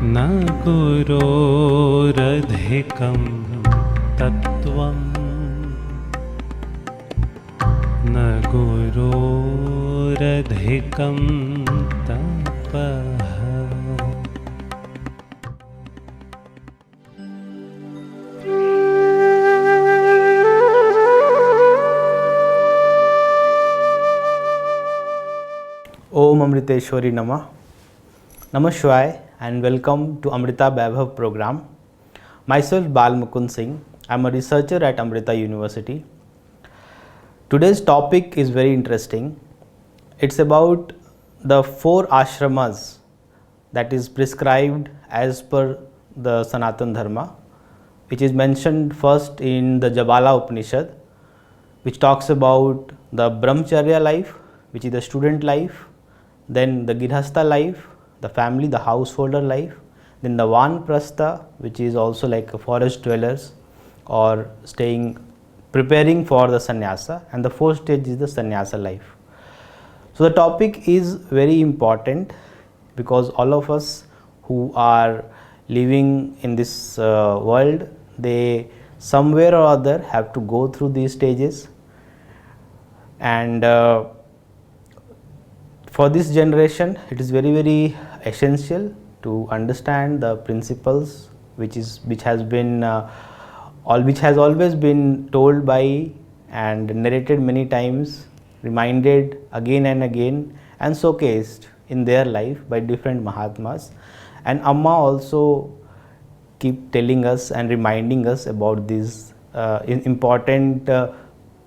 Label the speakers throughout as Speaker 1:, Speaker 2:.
Speaker 1: न गुरोरधिकं तत्त्वं न गुरोरधिकं तपः।
Speaker 2: Om Amriteshwari Namah. Namaskar and welcome to Amrita Vaibhav program. Myself Bal Mukund Singh. I am a researcher at Amrita University. Today's topic is very interesting. It's about the 4 ashramas that is prescribed as per the Sanatana Dharma, which is mentioned first in the Jabala Upanishad, which talks about the Brahmacharya life, which is the student life, then the Girhastha life, the family, the householder life, then the Vanprastha, which is also like a forest dwellers or preparing for the sannyasa, and the 4th stage is the sannyasa life. So the topic is very important because all of us who are living in this world, they somewhere or other have to go through these stages, and for this generation it is very, very essential to understand the principles which has always been told by and narrated many times, reminded again and again, and showcased in their life by different Mahatmas. And Amma also keep telling us and reminding us about these important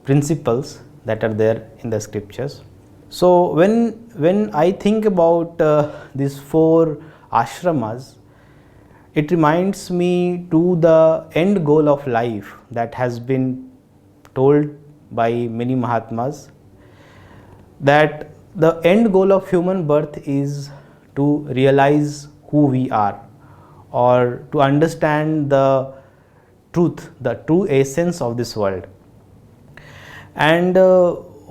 Speaker 2: principles that are there in the scriptures. So when I think about these 4 ashramas, it reminds me to the end goal of life that has been told by many Mahatmas, that the end goal of human birth is to realize who we are, or to understand the truth, the true essence of this world. And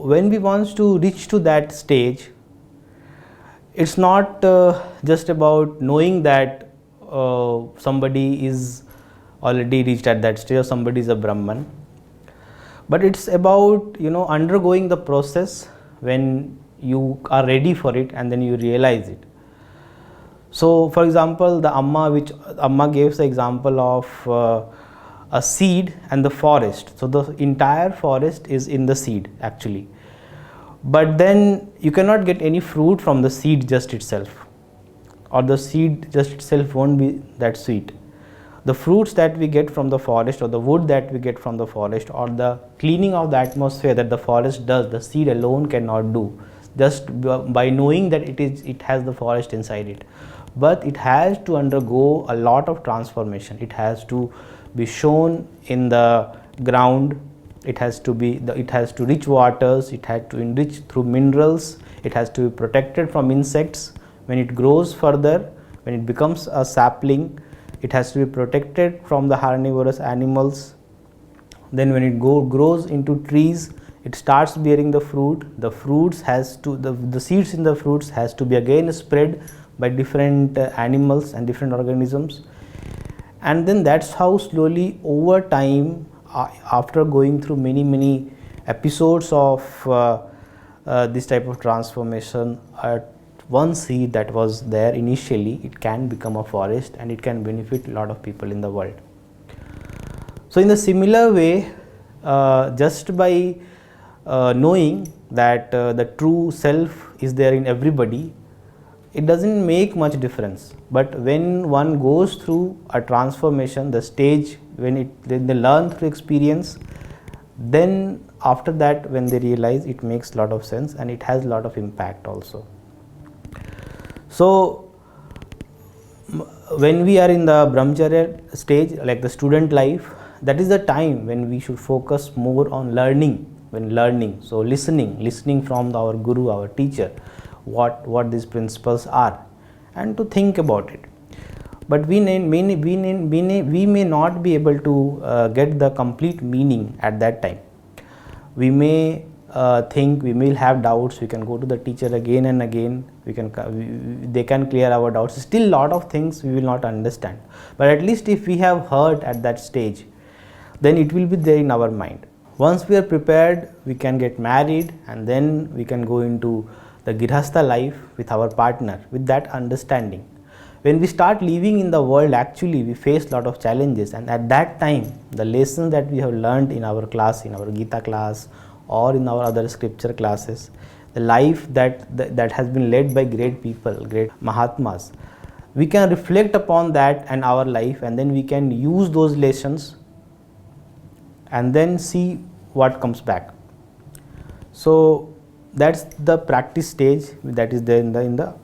Speaker 2: when we want to reach to that stage, it's not just about knowing that somebody is already reached at that stage or somebody is a Brahman, but it's about undergoing the process when you are ready for it and then you realize it. So for example, the Amma gives the example of a seed and the forest. So the entire forest is in the seed actually, but then you cannot get any fruit from the seed just itself, or the seed just itself won't be that sweet. The fruits that we get from the forest, or the wood that we get from the forest, or the cleaning of the atmosphere that the forest does, the seed alone cannot do, just by knowing that it has the forest inside it. But it has to undergo a lot of transformation. It has to be shown in the ground, it has to reach waters, it has to enrich through minerals, it has to be protected from insects. When it grows further, when it becomes a sapling, it has to be protected from the carnivorous animals. Then when it grows into trees, it starts bearing the fruit. The seeds in the fruits has to be again spread by different animals and different organisms. And then that's how slowly over time, after going through many episodes of this type of transformation, one seed that was there initially, it can become a forest and it can benefit a lot of people in the world. So in the similar way, just by knowing that the true self is there in everybody, it doesn't make much difference. But when one goes through a transformation, the stage when they learn through experience, then after that when they realize, it makes a lot of sense and it has a lot of impact also. So when we are in the Brahmacharya stage, like the student life, that is the time when we should focus more on learning. So listening from our guru, our teacher, what these principles are, and to think about it. But we may not be able to get the complete meaning at that time. We may think, we will have doubts, we can go to the teacher again and again, they can clear our doubts. Still lot of things we will not understand, but at least if we have heard at that stage, then it will be there in our mind. Once we are prepared, we can get married, and then we can go into the Grihastha life with our partner with that understanding. When we start living in the world, actually we face lot of challenges, and at that time the lessons that we have learned in our class, in our Gita class or in our other scripture classes, the life that has been led by great people, great Mahatmas, we can reflect upon that and our life, and then we can use those lessons and then see what comes back. So that's the practice stage that is there in the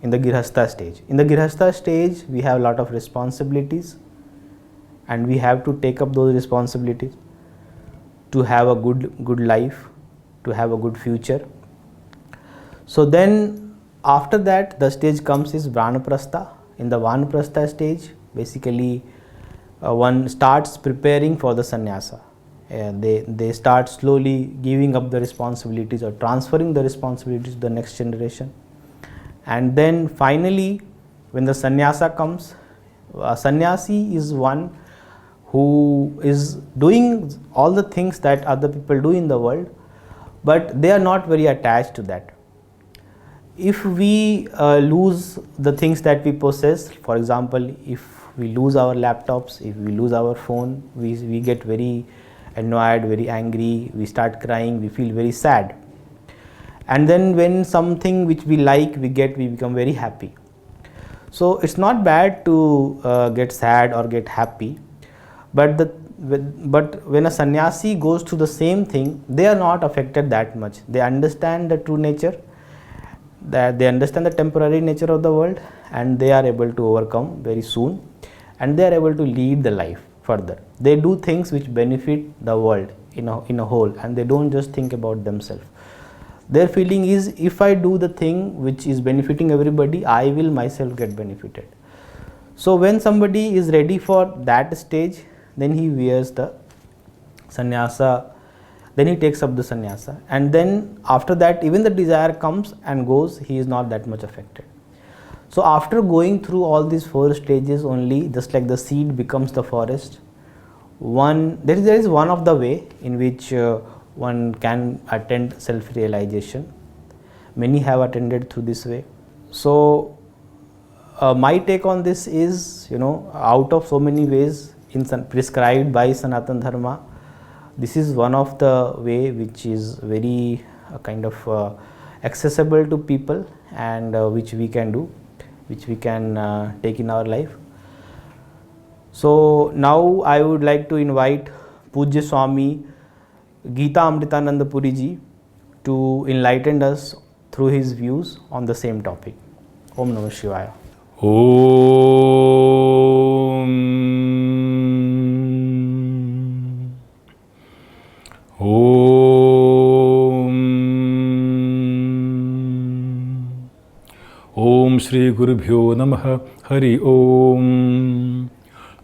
Speaker 2: Grihastha stage. In the Grihastha stage, we have a lot of responsibilities, and we have to take up those responsibilities to have a good life, to have a good future. So then after that, the stage comes is Vanaprastha. In the Vanaprastha stage, basically one starts preparing for the sannyasa. They start slowly giving up the responsibilities or transferring the responsibilities to the next generation. And then finally, when the sannyasa comes, a sannyasi is one who is doing all the things that other people do in the world, but they are not very attached to that. If we lose the things that we possess, for example, if we lose our laptops, if we lose our phone, we get very annoyed, very angry, we start crying, we feel very sad. And then when something which we like we become very happy. So it's not bad to get sad or get happy, but when a sannyasi goes through the same thing, they are not affected that much. They understand the true nature, that they understand the temporary nature of the world, and they are able to overcome very soon, and they are able to lead the life further. They do things which benefit the world in a whole, and they don't just think about themselves. Their feeling is, if I do the thing which is benefiting everybody, I will myself get benefited. So when somebody is ready for that stage, then he wears the sannyasa, then he takes up the sannyasa, and then after that, even the desire comes and goes, he is not that much affected. So after going through all these 4 stages only, just like the seed becomes the forest, there is one of the way in which one can attain self-realization. Many have attended through this way. So my take on this is, out of so many ways prescribed by Sanatana Dharma, this is one of the way which is very kind of accessible to people, and which we can do, which we can take in our life. So now I would like to invite Pujya Swami Gita Amritananda Puri ji to enlighten us through his views on the same topic. Om Namah Shivaya.
Speaker 3: Om Shri Gurubhyo Namaha Hari Om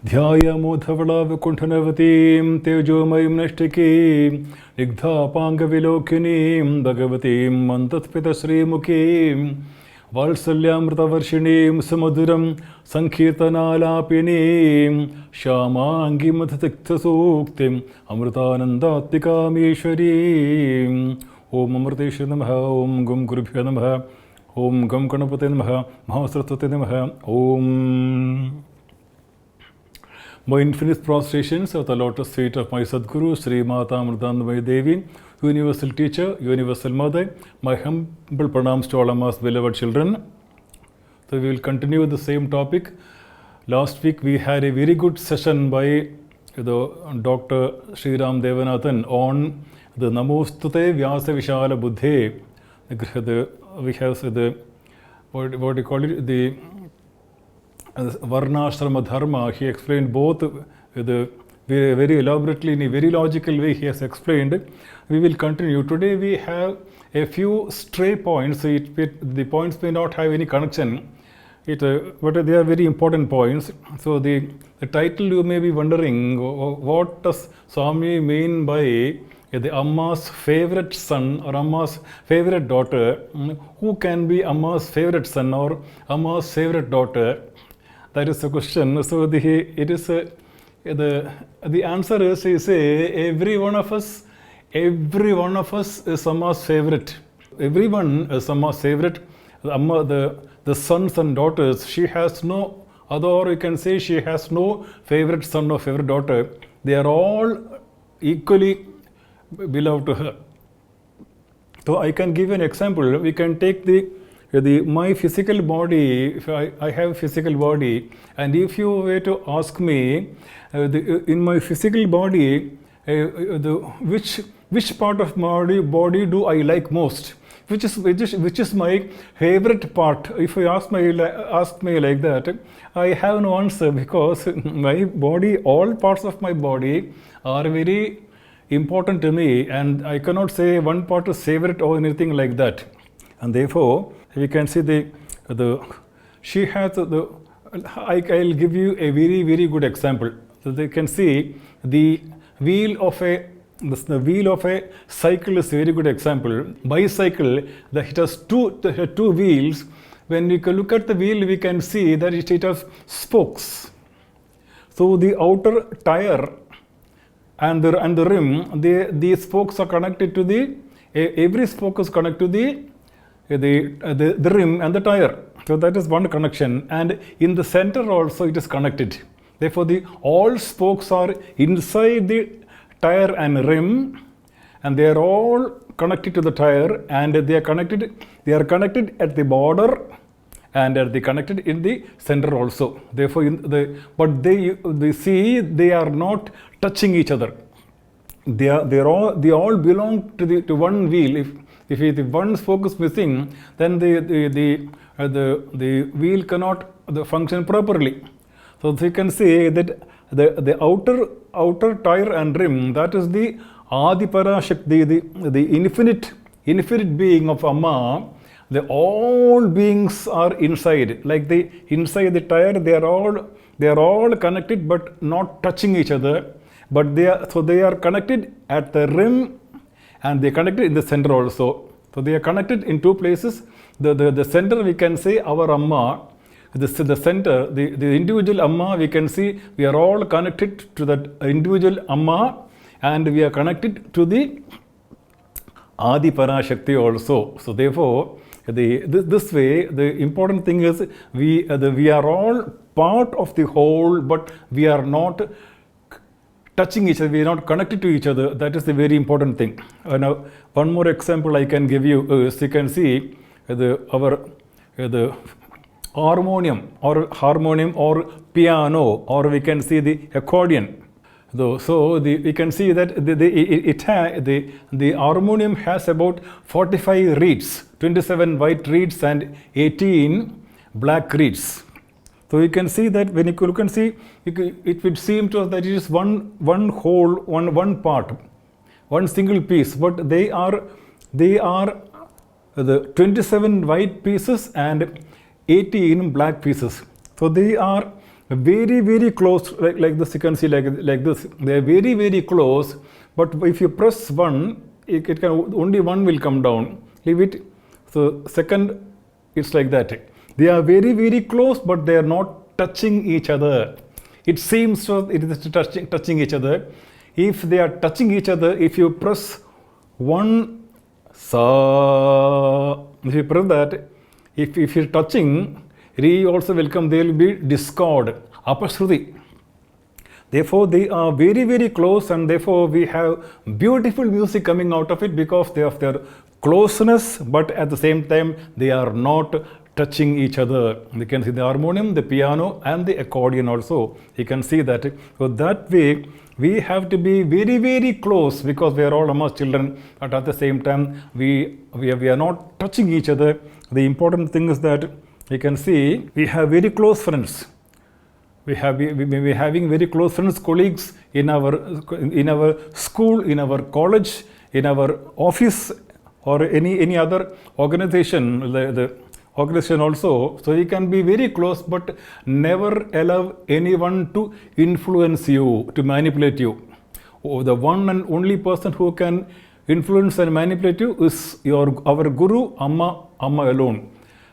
Speaker 3: Dhyayamodhavala Vakunthanavatim Tejomayim Nashtakim Nigdhapanga Vilokinim Bhagavatim Mantatpita Sri Mukim Valsalyamritavarshinim Samaduram Sankirtanalapinim Shamangi Mathatikta Suktim Amritanandamayi Om Amritageetananda Namaha Om Gum Gurubhyo Namaha Om Gam Ganapate Namaha Mahasaraswate Namaha Om. My infinite prostrations at the lotus feet of my Sadguru, Sri Mata Amritanandamayi Devi, Universal Teacher, Universal Mother. My humble pranams to all Amma's beloved children. So we will continue with the same topic. Last week we had a very good session by Dr. Sri Ram Devanathan on the Namostute Vyasa Vishala Buddhe. We have what do you call it? The Varnashrama Dharma. He explained both very elaborately, in a very logical way. He has explained. We will continue. Today we have a few stray points. The points may not have any connection, but they are very important points. So the title, you may be wondering, what does Swami mean by the Amma's favorite son or Amma's favorite daughter, who can be Amma's favorite son or Amma's favorite daughter? That is the question. So the answer is, you say, every one of us is Amma's favorite. Everyone is Amma's favorite. Amma, the sons and daughters, she has no other, or you can say she has no favorite son or favorite daughter. They are all equally beloved to her. So I can give an example. We can take my physical body. If I have physical body, and if you were to ask me, in my physical body, which part of my body do I like most? Which is my favorite part? If you ask me like that, I have no answer, because my body, all parts of my body are very important to me, and I cannot say one part is favorite or anything like that. And therefore, we can see she has I'll give you a very, very good example. So they can see the wheel of a cycle is a very good example. Bicycle, it has two wheels. When we look at the wheel, we can see that it has spokes. So the outer tire and the rim, these spokes are connected to every spoke is connected to the rim and the tire. So that is one connection, and in the center also it is connected. Therefore, all spokes are inside the tire and rim, and they are all connected to the tire, and they are connected at the border, and they are connected in the center also. Therefore, but they are not touching each other. They all belong to one wheel. If one spoke is missing, then the wheel cannot function properly. So you can say that the outer tire and rim, that is the Adiparashakti, the infinite being of Amma. All beings are inside. Like inside the tire, they are all connected but not touching each other. But they are connected at the rim, and they are connected in the center also. So they are connected in two places. The center, we can say our Amma. The center, the individual Amma, we can see we are all connected to that individual Amma, and we are connected to the Adi Parashakti also. So therefore, this way, the important thing is we are all part of the whole, but we are not touching each other, we are not connected to each other. That is the very important thing. Now, one more example I can give you is, you can see the harmonium or piano, or we can see the accordion. So we can see that the harmonium has about 45 reeds, 27 white reeds and 18 black reeds. So you can see that when you look and see, it would seem to us that it is one whole, one part, one single piece, but they are the 27 white pieces and 18 black pieces. So they are very, very close, like this. You can see like this. They are very, very close. But if you press one, it can only one will come down. Leave it. So second, it's like that. They are very, very close, but they are not touching each other. It seems so it is touching each other. If they are touching each other, if you press one sa, if you press that, if you're touching, re also will come, there will be discord, apashruti. Therefore, they are very, very close, and therefore we have beautiful music coming out of it because they have their closeness, but at the same time, they are not touching each other. You can see the harmonium, the piano, and the accordion also. You can see that. So that way, we have to be very, very close because we are all Amma's children, but at the same time, we are not touching each other. The important thing is that you can see we have very close friends. We may be having very close friends, colleagues in our school, in our college, in our office, or any other organization, the organization also. So you can be very close, but never allow anyone to influence you, to manipulate you. the one and only person who can influence and manipulate you is our Guru, Amma alone.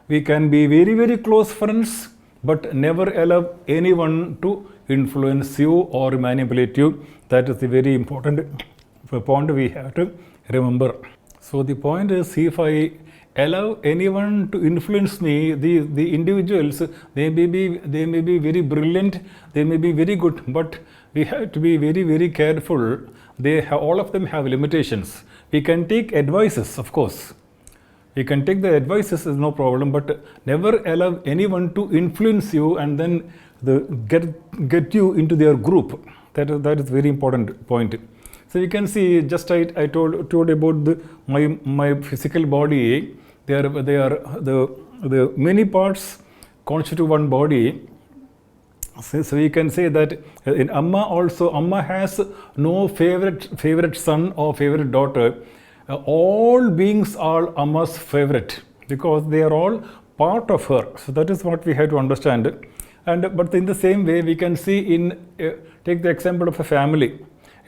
Speaker 3: We can be very, very close friends, but never allow anyone to influence you or manipulate you. That is the very important point we have to remember. So the point is, if I allow anyone to influence me, the individuals, they may be very brilliant, they may be very good, but we have to be very, very careful. All of them have limitations. We can take advices, of course. We can take the advices, is no problem, but never allow anyone to influence you and then get you into their group. That is very important point. So you can see, just I told about my physical body. They are the many parts constitute one body. So you can say that in Amma also, Amma has no favorite son or favorite daughter. All beings are Amma's favorite because they are all part of her. So that is what we have to understand. But in the same way, we can see take the example of a family,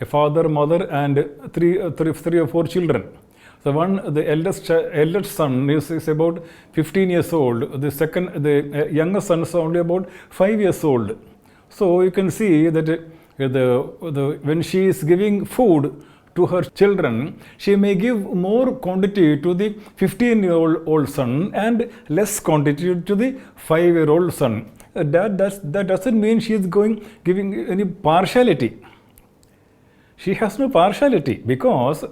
Speaker 3: a father, mother, and three or four children. So the eldest son is about 15 years old. The youngest son is only about 5 years old. So you can see that when she is giving food to her children, she may give more quantity to the 15-year-old son and less quantity to the 5-year-old son. That doesn't mean she is giving any partiality. She has no partiality because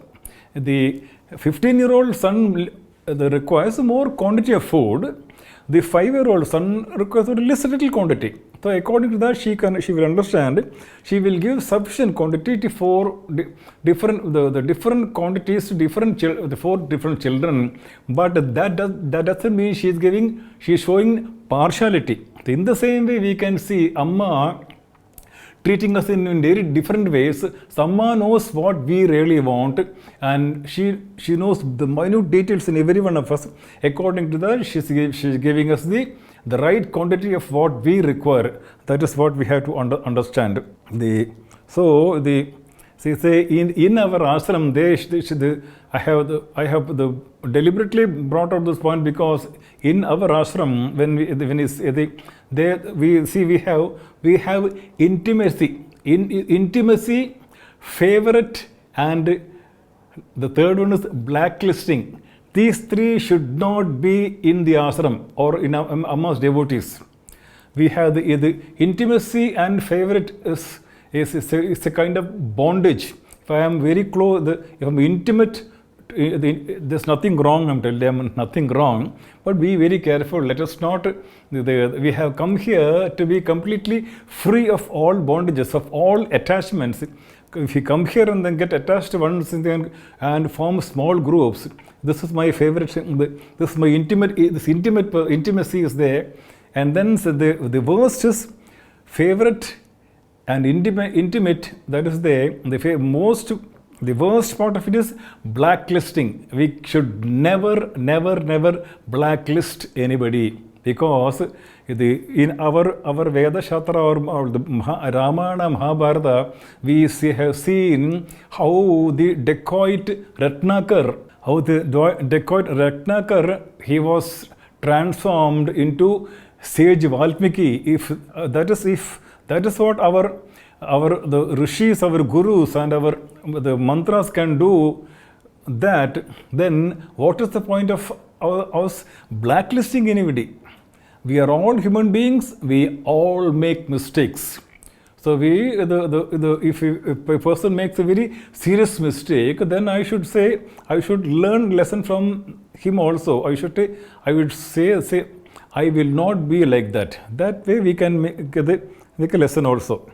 Speaker 3: the 15-year-old son requires more quantity of food. The 5-year-old son requires a little quantity. So according to that, she will understand. She will give sufficient quantity for the different quantities to the 4 different children. But that doesn't mean she is showing partiality. In the same way, we can see Amma treating us in very different ways. Amma knows what we really want, and she knows the minute details in every one of us. According to that, she's giving us the right quantity of what we require. That is what we have to understand. In our ashram, I have deliberately brought out this point because in our ashram, we have intimacy, favorite, and the third one is blacklisting. These 3 should not be in the ashram or in Amma's devotees. We have the intimacy and favorite is a kind of bondage. If I am very close, if I'm intimate, there's nothing wrong. I'm telling them nothing wrong, but be very careful. Let us not. We have come here to be completely free of all bondages, of all attachments. If you come here and then get attached to one and form small groups, this is my favorite. This is my intimate. This intimacy is there, and then the worst is favorite and intimate. That is there. The worst part of it is blacklisting. We should never blacklist anybody, because in our Veda Shastra or the Ramayana, Mahabharata, we have seen how the dacoit Ratnakar, he was transformed into sage Valmiki. That is what the rishis, our gurus, and the mantras can do, that then what is the point of us blacklisting anybody? We are all human beings. We all make mistakes. So if a person makes a very serious mistake, then I should learn lesson from him also. I would say I will not be like that. That way we can make a lesson also.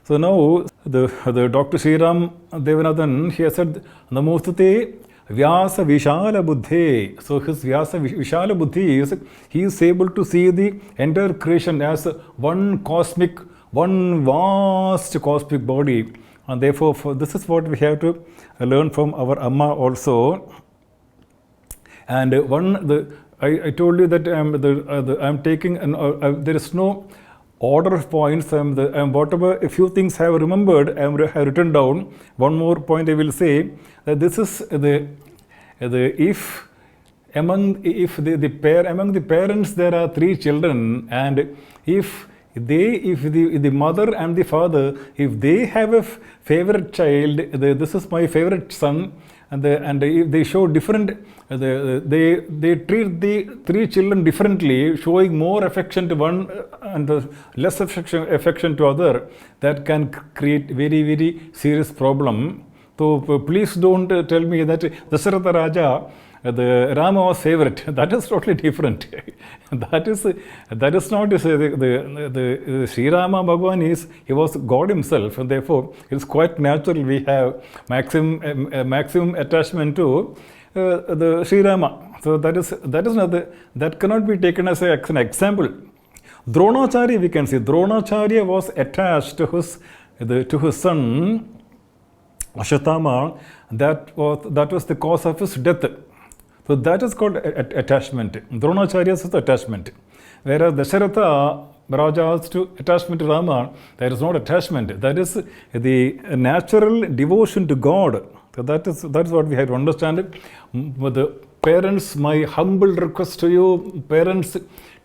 Speaker 3: So now the Dr. Sriram Devanathan, he has said, Namostute Vyasa Vishala Buddhe. So his Vyasa Vishala Buddhi is, he is able to see the entire creation as one vast cosmic body. And therefore, this is what we have to learn from our Amma also. And I told you that I'm taking, there is no order of points. Whatever a few things I have remembered, I have written down. One more point I will say, that this is if among the parents there are 3 children, and if the mother and the father, if they have a favorite child, this is my favorite son, and if they show different, they treat the 3 children differently, showing more affection to one and less affection to other, that can create very, very serious problem. So please don't tell me that Dasharatha Raja, the Rama was favorite. That is totally different. that is not the Sri Rama Bhagavan he was God himself, and therefore it's quite natural we have maximum attachment to the Sri Rama. So that cannot be taken as an example. Dronacharya, we can see Dronacharya was attached to his son Ashwatthama. That was the cause of his death. So that is called attachment. Dronacharya's is attachment. Whereas Dasharatha Raja's attachment to Rama, there is not attachment. That is the natural devotion to God. So that is what we have to understand. The parents, my humble request to you, parents,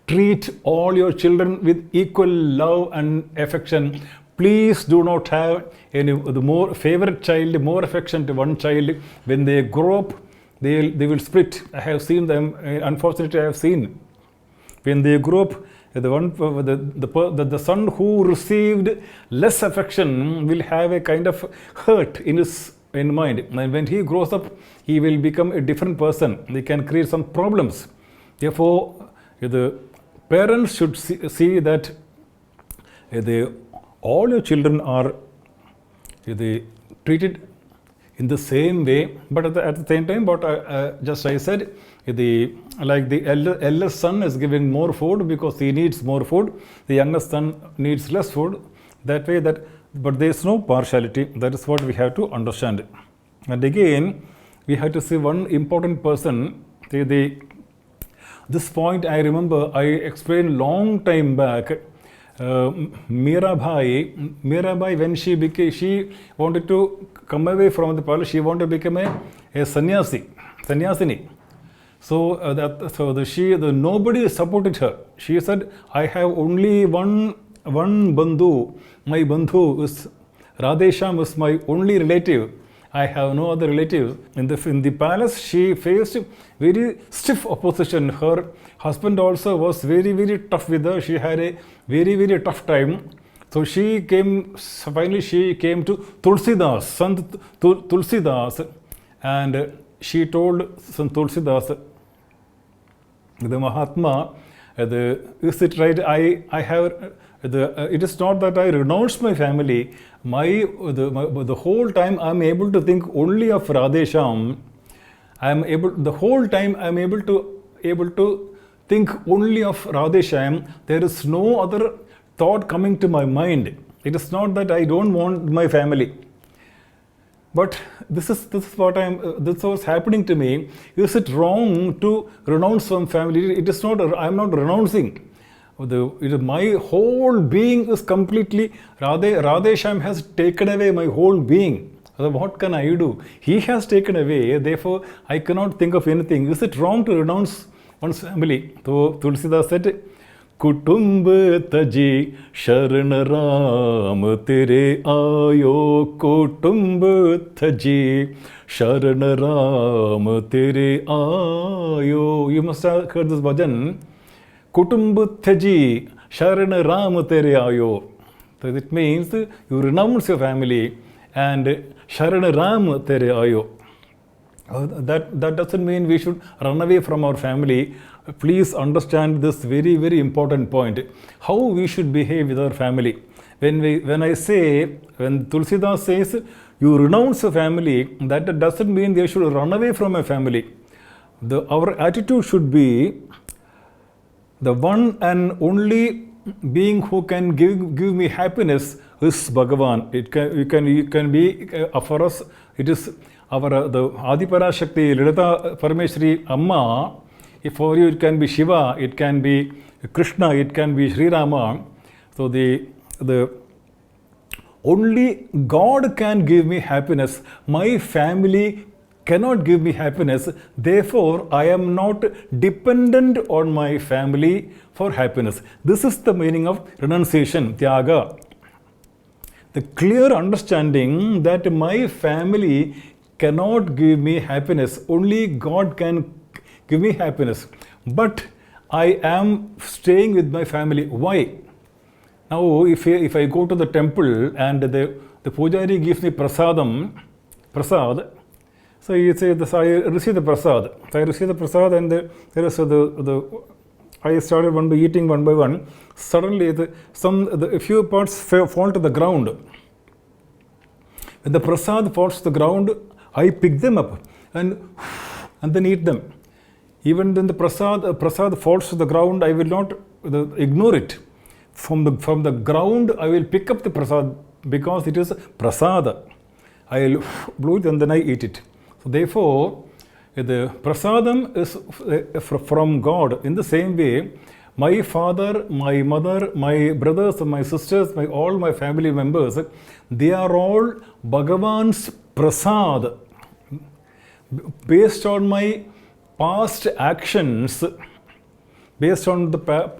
Speaker 3: treat all your children with equal love and affection. Please do not have the more favorite child, more affection to one child. When they grow up, they will split. I have seen them. Unfortunately, I have seen. When they grow up, the son who received less affection will have a kind of hurt in mind. And when he grows up, he will become a different person. They can create some problems. Therefore, the parents should see that all your children are treated in the same way, but at the same time, what I said, like the eldest son is giving more food because he needs more food, the youngest son needs less food. That way, but there is no partiality. That is what we have to understand. And again, we have to see one important person. This point I remember I explained long time back. Mirabai, when she wanted to come away from the palace, she wanted to become a sannyasini. So nobody supported her. She said, I have only one bandhu. My bandhu is Radhesham, is my only relative. I have no other relatives. In the palace, she faced very stiff opposition. Her husband also was very, very tough with her. She had a very, very tough time. So finally she came to Tulsidas, Sant Tulsidas, and she told Sant Tulsidas, the Mahatma, is it right? I have. It is not that I renounced my family. The whole time I am able to think only of Radhesham. The whole time I am able to think only of Radhesham. There is no other thought coming to my mind. It is not that I don't want my family. But this is what this was happening to me. Is it wrong to renounce some family? It is not. I am not renouncing. My whole being is completely, Radhesham has taken away my whole being. So what can I do? He has taken away, therefore I cannot think of anything. Is it wrong to renounce one's family? So Tulsidas said, Kutumb taji sharan ram tere ayo, Kutumb taji sharan ram tere ayo. You must have heard this bhajan. Kutumb thaji sharan ram tere ayo. So it means you renounce your family and sharan ram tere ayo. That doesn't mean we should run away from our family. Please understand this very, very important point. How we should behave with our family. When Tulsidas says you renounce a family, that doesn't mean they should run away from a family. Our attitude should be, the one and only being who can give me happiness is Bhagavan. It can be for us. It is the Adiparashakti, Lalita Parameshwari, Amma. For you, it can be Shiva, it can be Krishna, it can be Sri Rama. So the only God can give me happiness. My family cannot give me happiness. Therefore, I am not dependent on my family for happiness. This is the meaning of renunciation, tyaga. The clear understanding that my family cannot give me happiness. Only God can give me happiness. But I am staying with my family. Why? Now, if I go to the temple and the pujari gives me prasad, so you say this, I receive the prasad. So I receive the prasad, and I started eating one by one. Suddenly, a few parts fall to the ground. When the prasad falls to the ground, I pick them up and then eat them. Even when the prasad falls to the ground, I will not ignore it. From the ground, I will pick up the prasad because it is prasada. I will blow it and then I eat it. So therefore, the prasadam is from God. In the same way, my father, my mother, my brothers, my sisters, all my family members, they are all Bhagavan's prasad. Based on my past actions, based on the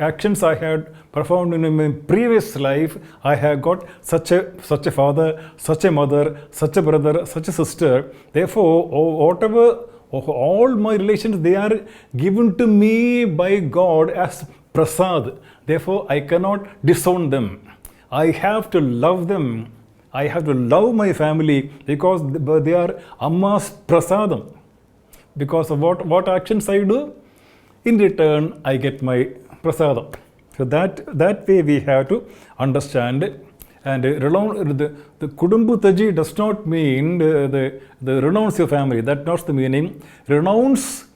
Speaker 3: actions I had performed in my previous life, I have got such a father, such a mother, such a brother, such a sister. Therefore, whatever, all my relations, they are given to me by God as prasad. Therefore, I cannot disown them. I have to love them. I have to love my family because they are Amma's prasadam. Because of what actions I do, in return, I get my prasadam. So that way we have to understand. And the Kudumbutaji does not mean the renounce your family. That's not the meaning. Renounce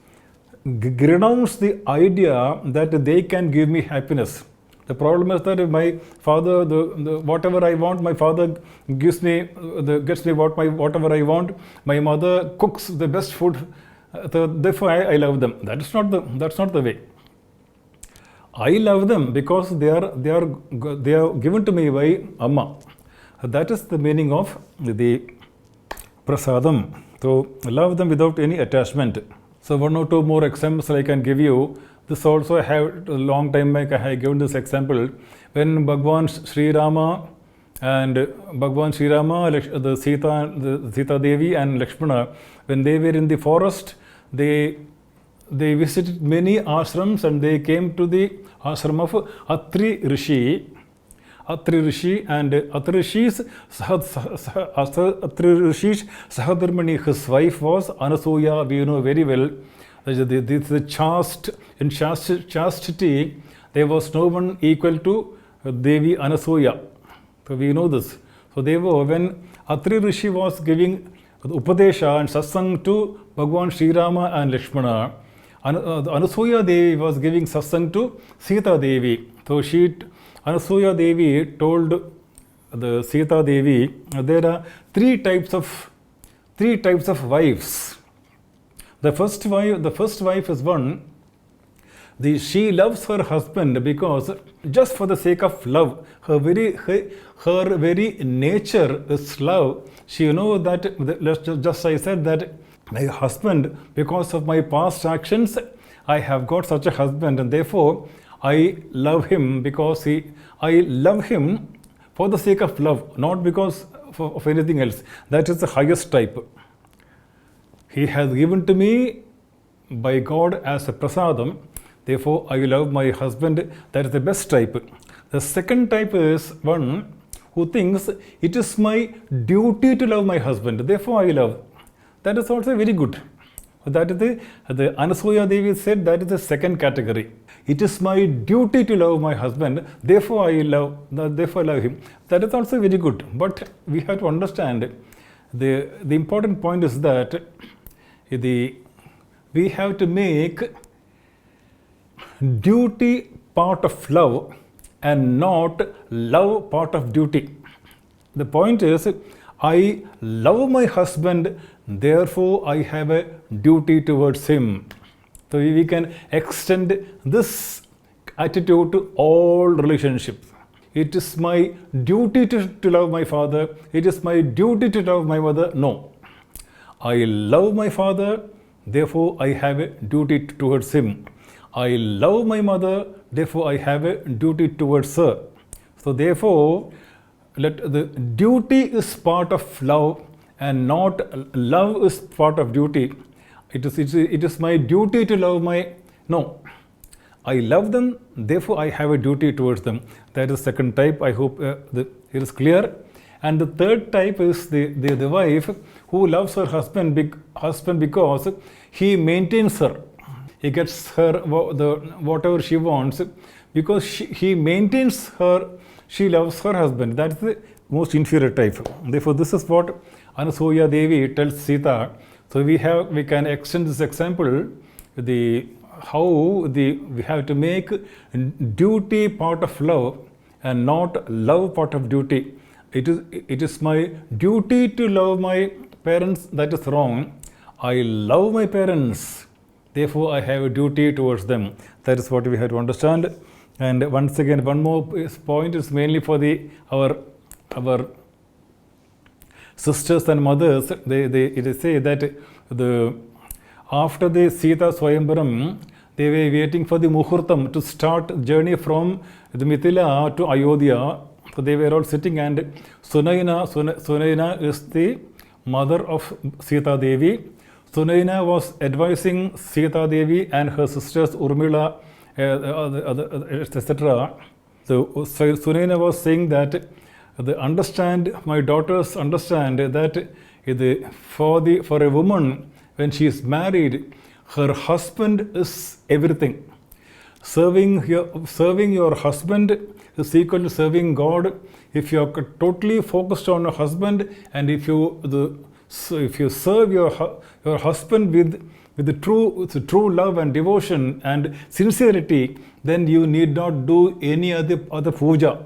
Speaker 3: the idea that they can give me happiness. The problem is that if my father, whatever I want, my father gets me whatever I want. My mother cooks the best food. So therefore, I love them. That's not the way. I love them because they are given to me by Amma. That is the meaning of the prasadam. So love them without any attachment. So one or two more examples I can give you. This also I have a long time back I have given this example. When Bhagwan Sri Rama, the Sita Devi and Lakshmana, when they were in the forest, they visited many ashrams and they came to the ashram of Atri Rishi. And Atri Rishi's Sahadharmani, his wife was Anasuya, we know very well. In chastity, there was no one equal to Devi Anasuya. So we know this. So when Atri Rishi was giving Upadesha and Satsang to Bhagwan Sri Rama and Lakshmana, Anasuya Devi was giving Satsang to Sita Devi. So Anasuya Devi told the Sita Devi, there are three types of wives. The first wife is one. She loves her husband because just for the sake of love, her very nature is love. She knows that, just I said that my husband, because of my past actions, I have got such a husband, and therefore I love him because I love him for the sake of love, not because of anything else. That is the highest type. He has given to me by God as a prasadam. Therefore, I love my husband. That is the best type. The second type is one who thinks it is my duty to love my husband. Therefore, I love. That is also very good. That is the Anasuya Devi said that is the second category. It is my duty to love my husband. Therefore, I love him. That is also very good. But we have to understand the important point is that we have to make duty part of love and not love part of duty. The point is, I love my husband, therefore I have a duty towards him. So we can extend this attitude to all relationships. it is my duty to love my father, it is my duty to love my mother. No. I love my father, therefore I have a duty towards him. I love my mother, therefore I have a duty towards her. So therefore, let the duty is part of love and not love is part of duty. It is my duty to love my... No. I love them, therefore I have a duty towards them. That is the second type. I hope it is clear. And the third type is the wife who loves her husband because he maintains her. He gets her whatever she wants because he maintains her. She loves her husband. That is the most inferior type. Therefore, this is what Anasuya Devi tells Sita. So we can extend this example. How we have to make duty part of love and not love part of duty. It is my duty to love my parents. That is wrong. I love my parents, therefore I have a duty towards them. That is what we have to understand. And once again, one more point is mainly for our sisters and mothers. They say that after the Sita Swayamvaram, they were waiting for the Muhurtam to start journey from the Mithila to Ayodhya. So they were all sitting, and Sunaina is the mother of Sita Devi. Sunaina was advising Sita Devi and her sisters Urmila, etc. So Sunaina was saying that my daughters understand that for a woman, when she is married, her husband is everything. Serving your husband is equal to serving God. If you are totally focused on your husband, and if you serve your husband with the true love and devotion and sincerity, then you need not do any other puja.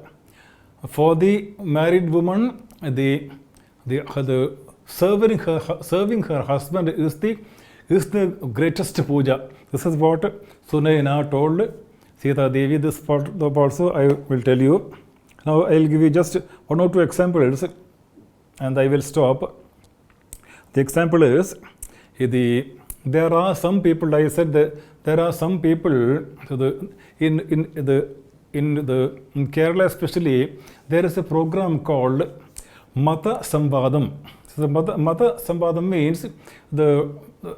Speaker 3: For the married woman, serving her husband is the greatest puja. This is what Sunaina told Sita Devi. This part also I will tell you. Now I will give you just one or two examples and I will stop. The example is, there are some people, I said that there are some people, in Kerala especially, there is a program called Mata Samvadam. So the Mata Samvadam means the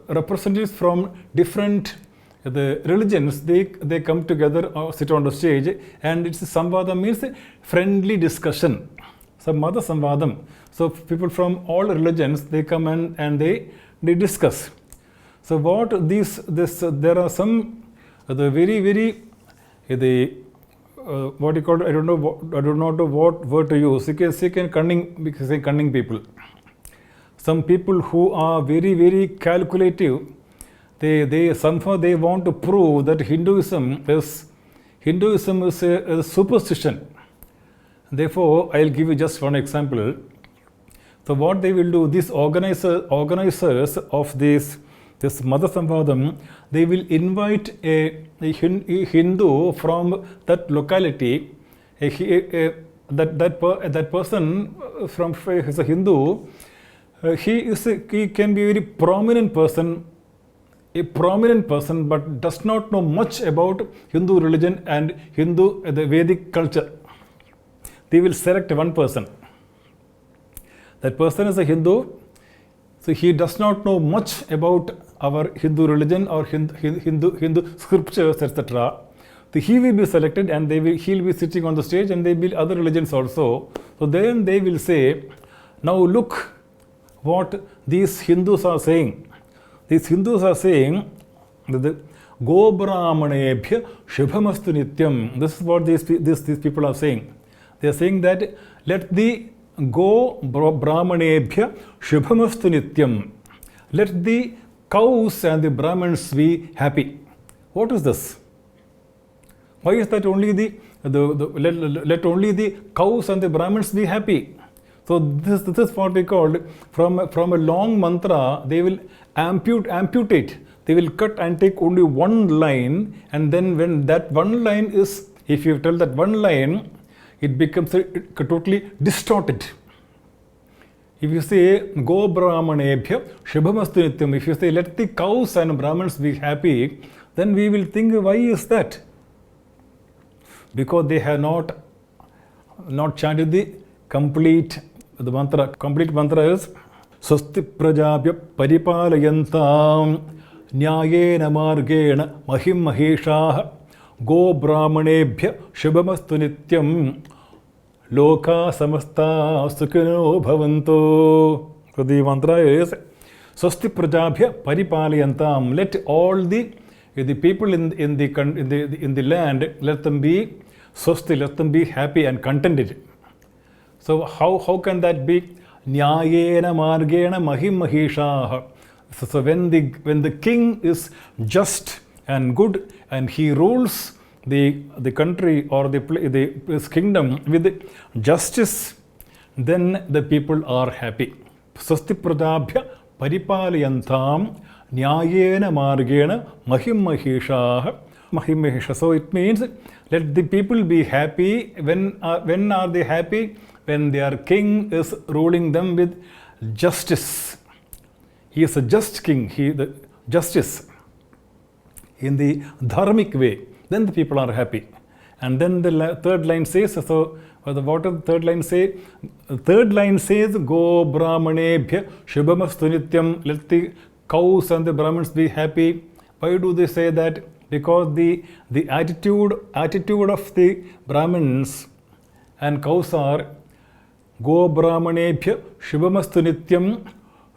Speaker 3: representatives from different religions, they come together or sit on the stage, and it's Samvadam means friendly discussion. So Mata Samvadam. So people from all religions, they come and they discuss. So there are some what you call, I don't know what word to use. You can say cunning people. Some people who are very, very calculative. They somehow they want to prove that Hinduism is a superstition. Therefore, I'll give you just one example. So what they will do, these organizers of this Mata Samvadam, they will invite a Hindu from that locality. That person is a Hindu. He can be a very prominent person, but does not know much about Hindu religion and the Vedic culture. They will select one person. That person is a Hindu, so he does not know much about our Hindu religion or Hindu scriptures, etc. So he will be selected, and he will be sitting on the stage, and there will be other religions also. So then they will say, now look what these Hindus are saying. These Hindus are saying that Go Brahmanebhya Shubhamastu Nityam. This is what these people are saying. They are saying that let the Go Brahmanebhya Shubhamastu Nityam. Let the cows and the Brahmins be happy. What is this? Why is that only let only the cows and the Brahmins be happy? So this is what we call, from a long mantra, they will amputate. They will cut and take only one line, and then when that one line is, if you tell that one line, it becomes totally distorted. If you say, Go Brahmanebhya Shubhamastu Nityam, if you say, let the cows and Brahmins be happy, then we will think, why is that? Because they have not chanted the complete mantra. Complete mantra is, Swasti Prajabhya Paripalayantam Nyayena Margena Mahim Maheshah Go Brahmanebhya Shubhamastu Nityam Loka Samasta Sukhino Bhavanto. So the mantra is Swasti Prajabhya Paripalayantam. Let all the people in the land, let them be swasti, let them be happy and contented. So how can that be? Nyayena Margena Mahim Maheshah. So when the king is just and good and he rules the country or his kingdom with justice, then the people are happy. Swasti Prajabhya Paripalayantam Nyayena Margena Mahim Maheshah. Mahim Mahesha. So it means let the people be happy. When are they happy? When their king is ruling them with justice. He is a just king. The justice in the dharmic way. Then the people are happy. And then the third line says, so what does the third line say? The third line says, Go Brahmanebhya Shubhamastu Nityam. Let the cows and the Brahmins be happy. Why do they say that? Because the attitude of the Brahmins and cows are Go Brahmanebhya Shubhamastu Nityam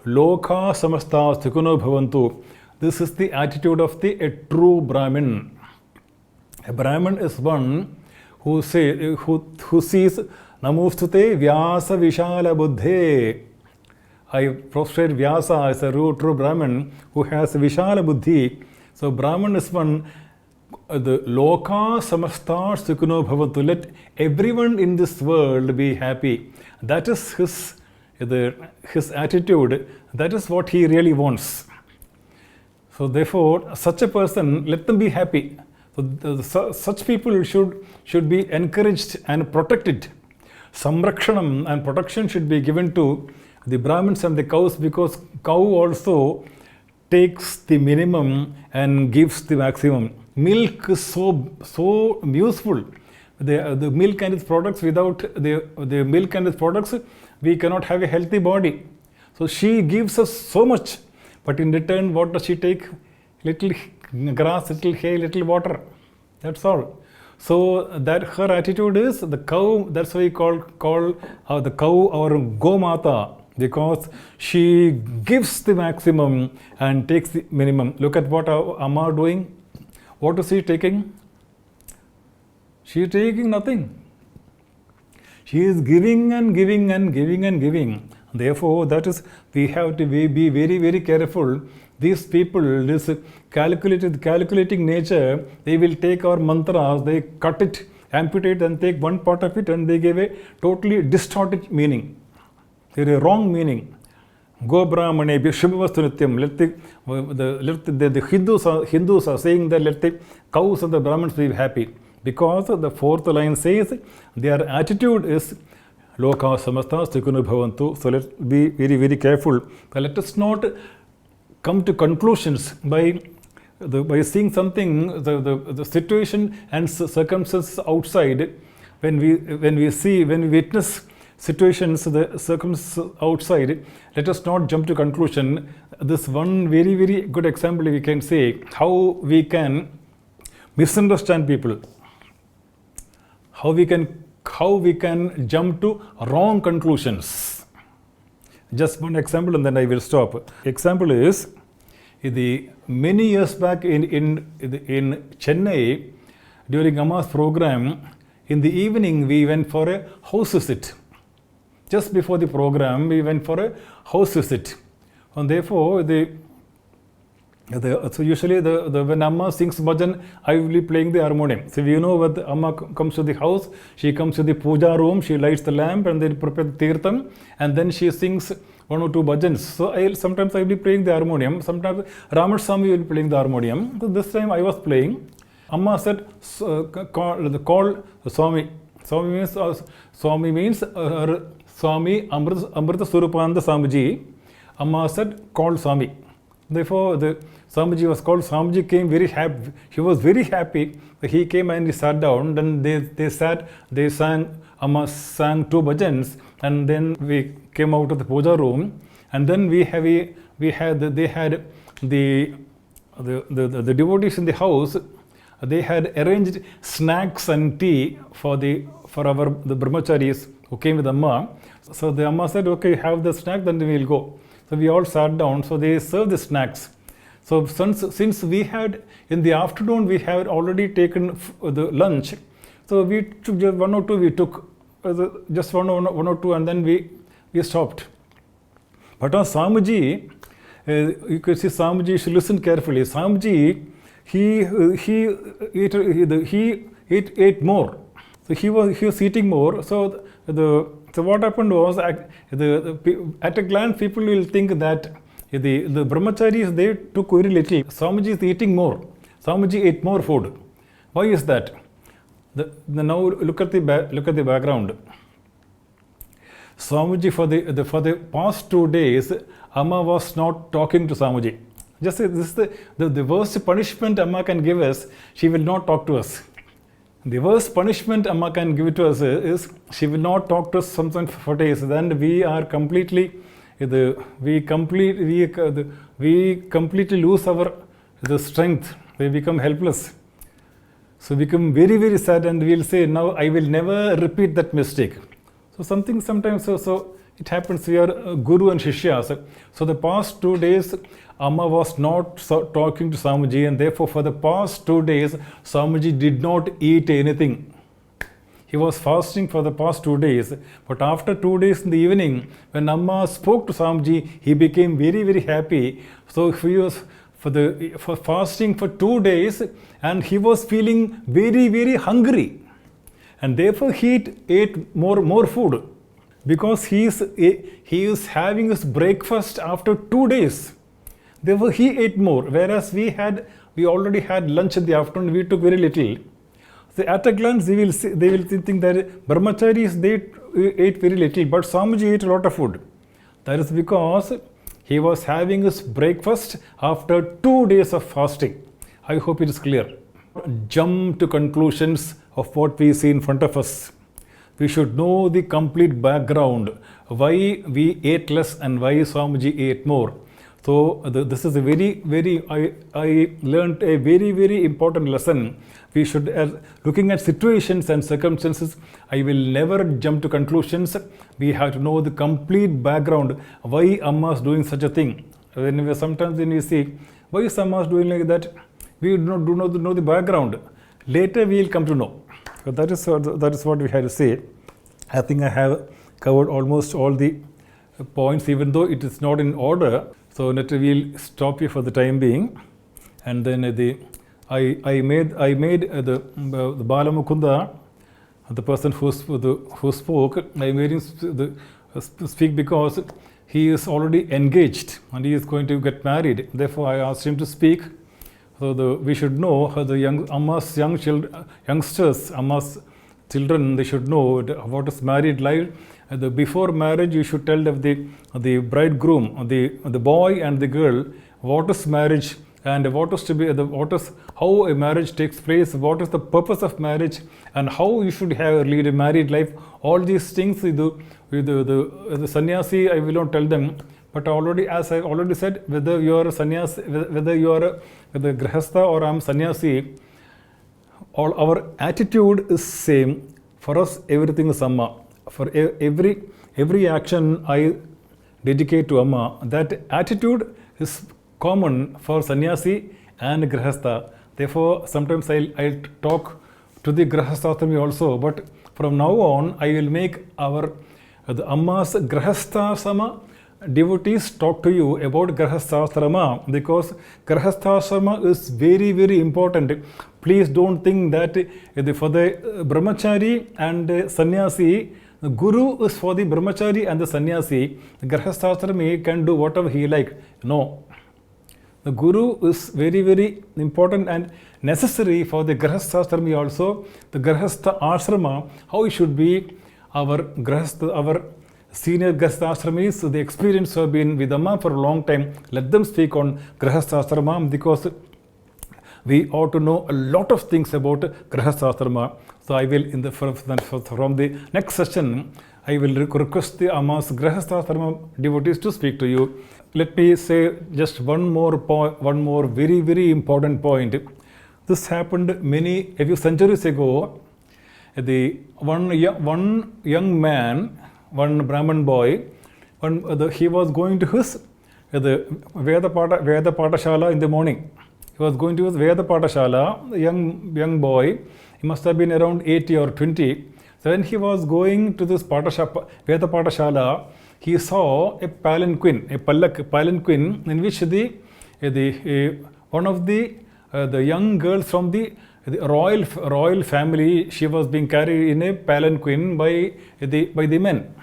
Speaker 3: Loka Samasta Sukhuno Bhavantu. This is the attitude of a true Brahmin. A Brahmin is one who sees Namostute Vyasa Vishala Buddhe. I prostrate Vyasa as a true Brahmin who has Vishala Buddhi. So Brahman is one, the Loka Samasta Sukhuno Bhavantu. Let everyone in this world be happy. That is his attitude. That is what he really wants. So therefore, such a person, let them be happy. So such people should be encouraged and protected. Samrakshanam and protection should be given to the Brahmins and the cows, because cow also takes the minimum and gives the maximum. Milk is so useful. The milk and its products, without the milk and its products, we cannot have a healthy body. So she gives us so much, but in return, what does she take? Little grass, little hay, little water. That's all. So that her attitude is the cow. That's why we call the cow our Gomata, because she gives the maximum and takes the minimum. Look at what Amma doing. What is she taking? She is taking nothing. She is giving and giving and giving and giving. Therefore, that is, we have to be very, very careful. These people, this calculating nature, they will take our mantras, they cut it, amputate and take one part of it, and they give a totally distorted meaning. There is a wrong meaning. Go Brahmanebhya Shubhamastu Nityam. Let the Hindus are saying that let the cows and the Brahmins be happy. Because the fourth line says their attitude is Loka Samasta Sukhuno Bhavantu. So let's be very, very careful. Let us not come to conclusions by seeing something, the situation and circumstances outside. When we witness situations, the circumstances outside, let us not jump to conclusion. This one very, very good example we can say how we can misunderstand people. How we can jump to wrong conclusions. Just one example and then I will stop. Example is, many years back in Chennai, during Amma's program, in the evening we went for a house visit. Just before the program, we went for a house visit. And therefore, so usually when Amma sings bhajan, I will be playing the harmonium. So you know when Amma comes to the house, she comes to the puja room, she lights the lamp and then prepare the tirtham, and then she sings one or two bhajans. So sometimes I will be playing the harmonium, sometimes Ramesh Swami will be playing the harmonium. So this time I was playing. Amma said, call Swami. Swami means Swami Amrita Swarupananda Swamiji. Amma said, called Swami. Therefore, the Swamiji was called. Swamiji came very happy. He was very happy. He came and he sat down. Then they sang. Amma sang 2 bhajans, and then we came out of the puja room, and then they had the devotees in the house. They had arranged snacks and tea for the brahmacharis who came with Amma. So the Amma said, okay, have the snack, then we will go. So we all sat down. So they served the snacks. So since we had, in the afternoon, we had already taken the lunch. So we took just 1 or 2, we took just one or two, and then we stopped. But on Swamiji, you can see Swamiji, you should listen carefully. Swamiji, he ate more. So he was eating more. So what happened was, at a glance, people will think that the brahmacharis, they took very little. Swamiji is eating more. Swamiji ate more food. Why is that? Now look at the background. Swamiji, for the past 2 days, Amma was not talking to Swamiji. Just say this is the worst punishment Amma can give us. She will not talk to us. The worst punishment Amma can give it to us is she will not talk to us sometimes for days. Then we are completely we completely lose our strength. We become helpless. So we become very, very sad, and we'll say, now I will never repeat that mistake. So sometimes it happens. We are Guru and Shishya. So the past 2 days, Amma was not talking to Swamiji, and therefore for the past 2 days, Swamiji did not eat anything. He was fasting for the past 2 days. But after 2 days in the evening, when Amma spoke to Swamiji, he became very, very happy. So he was for fasting for 2 days, and he was feeling very, very hungry, and therefore he ate more food, because he is having his breakfast after 2 days. Therefore he ate more, whereas we already had lunch in the afternoon. We took very little. So at a glance, they will think that brahmacharis, they ate very little, but Swamiji ate a lot of food. That is because he was having his breakfast after 2 days of fasting. I hope it is clear. Jump to conclusions of what we see in front of us. We should know the complete background, why we ate less and why Swamiji ate more. So this is a very, I learned a very, very important lesson. We should, looking at situations and circumstances, I will never jump to conclusions. We have to know the complete background, why Amma is doing such a thing. Sometimes when we see, why is Amma is doing like that, we do not know the background. Later we will come to know. So that is what we have to say. I think I have covered almost all the points, even though it is not in order. So we will stop here for the time being, and then I made the Balamukunda, the person who spoke, I made him speak because he is already engaged and he is going to get married. Therefore, I asked him to speak. So we should know how Amma's youngsters, Amma's children, they should know what is married life. Before marriage, you should tell the bridegroom, the boy and the girl, what is marriage and how a marriage takes place, what is the purpose of marriage, and how you should lead a married life. All these things, the sannyasi, I will not tell them. But as I already said, whether you are a sannyasi, whether you are the grihastha or I am sannyasi, all our attitude is same. For us, everything is Amma. For every action I dedicate to Amma, that attitude is common for sannyasi and grihastha. Therefore, sometimes I'll talk to the grihasthastrami also, but from now on, I will make the Amma's grihastha devotees talk to you about grihastha, because grihastha is very, very important. Please don't think that for the brahmachari and sannyasi, the guru is for the brahmachari and the sannyasi. The grihastha can do whatever he like. No. the Guru is very, very important and necessary for the Grihastha also. The Grihastha Ashrama, how it should be, our senior Grihastha Ashramis, the experience have been with Amma for a long time. Let them speak on Grihastha Ashrama, because we ought to know a lot of things about Grihastha Ashrama. So I will, from the next session, I will request the Amma's Grihastha Ashrama devotees to speak to you. Let me say just one more very, very important point. This happened a few centuries ago. One young man, one Brahman boy, he was going to his Veda Patashala in the morning. He was going to his Veda Patashala, young boy. He must have been around 80 or 20. So when he was going to this Veda Patashala, he saw a palanquin, in which one of the young girls from the royal family, she was being carried in a palanquin by the men.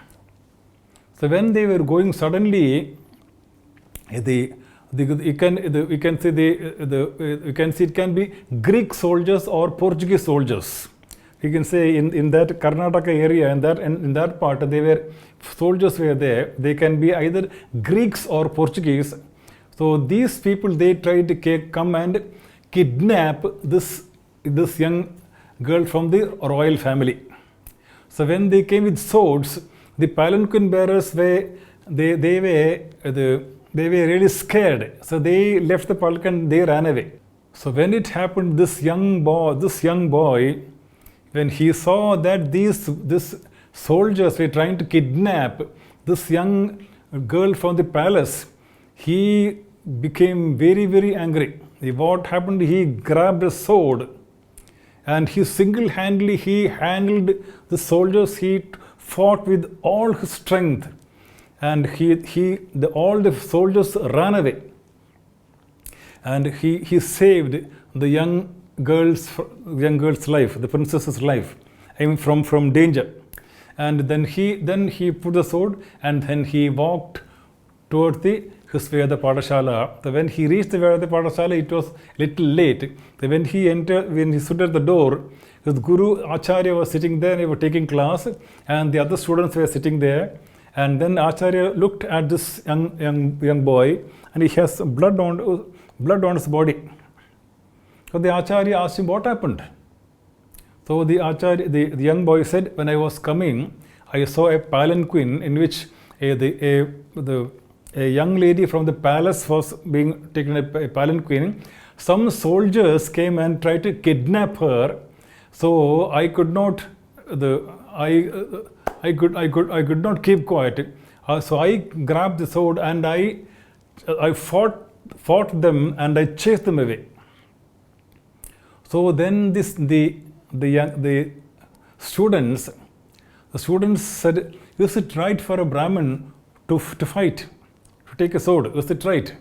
Speaker 3: So when they were going, suddenly you can see it can be Greek soldiers or Portuguese soldiers. You can say in that Karnataka area, in that part, soldiers were there. They can be either Greeks or Portuguese. So these people, they tried to come and kidnap this young girl from the royal family. So when they came with swords, the palanquin bearers were really scared. So they left the palanquin, they ran away. So when it happened, this young boy, when he saw that these soldiers were trying to kidnap this young girl from the palace, he became very, very angry. What happened? He grabbed a sword and he single-handedly handled the soldiers. He fought with all his strength, and all the soldiers ran away, and he saved the young girl's life, the princess's life, from danger. And then he put the sword, and then he walked towards his Veda Patashala. So when he reached the Veda Patashala, it was little late. So when he stood at the door, his Guru Acharya was sitting there, he was taking class, and the other students were sitting there. And then Acharya looked at this young boy, and he has blood on his body. So the Acharya asked him, what happened? So the young boy said, when I was coming, I saw a palanquin in which a young lady from the palace was being taken a palanquin. Some soldiers came and tried to kidnap her. So I could not keep quiet. So I grabbed the sword and I fought them and I chased them away. So then the students said, is it right for a Brahmin to fight, to take a sword? Is it right?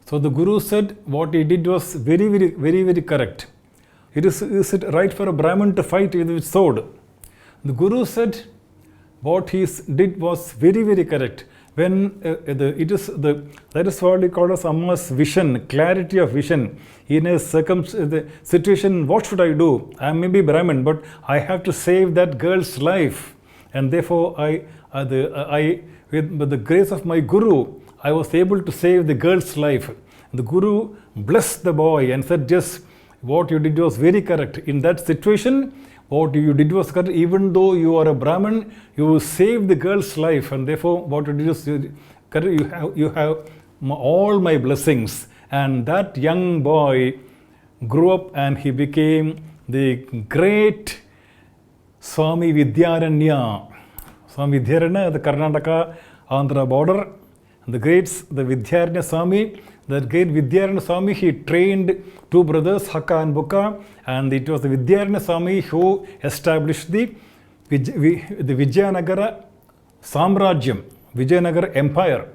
Speaker 3: So the Guru said what he did was very, very, very, very correct. Is it right for a Brahmin to fight with a sword? The Guru said what he did was very, very correct. When that is what we call as Amma's vision, clarity of vision. In a situation, what should I do? I may be Brahmin, but I have to save that girl's life. And therefore, with the grace of my Guru, I was able to save the girl's life. The Guru blessed the boy and said, yes, what you did was very correct. In that situation, what you did was correct. Even though you are a Brahmin, you saved the girl's life, and therefore what you did is correct. You have all my blessings. And that young boy grew up and he became the great Swami Vidyaranya. Swami Vidyaranya, the Karnataka Andhra border. The Vidyaranya Swami, that great Vidyaranya Swami, he trained two brothers, Hakka and Bukka, and it was the Vidyaranya Swami who established the Vijayanagara Samrajyam, Vijayanagara Empire.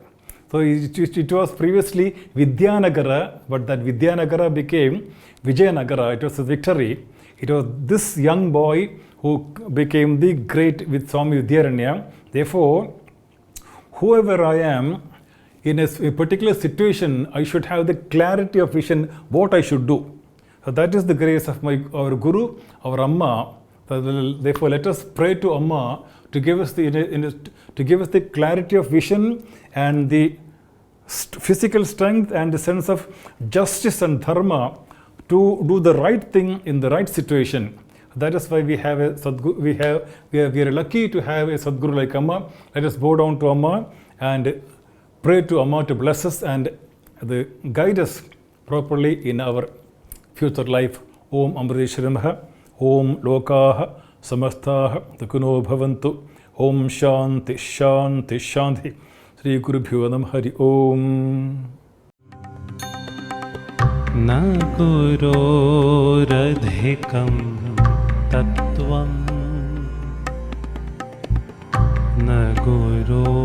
Speaker 3: So it was previously Vidyanagara, but that Vidyanagara became Vijayanagara. It was a victory. It was this young boy who became the great with Swami Vidyaranya. Therefore, whoever I am, in a particular situation, I should have the clarity of vision what I should do. So that is the grace of our Guru, our Amma. Therefore, let us pray to Amma to give us the clarity of vision and the physical strength and the sense of justice and dharma to do the right thing in the right situation. That is why we have a Sadguru. We are lucky to have a Sadguru like Amma. Let us bow down to Amma and pray to Amma to bless us and guide us properly in our future life. Om Amritageetananda, Om Lokaha Samastaha Takuno Bhavantu, Om Shanti Shanti Shanti. Sri Guru Bhyo Namah Hari Om.
Speaker 1: न गुरोरधिकं तत्त्वं न गुरोरधिकं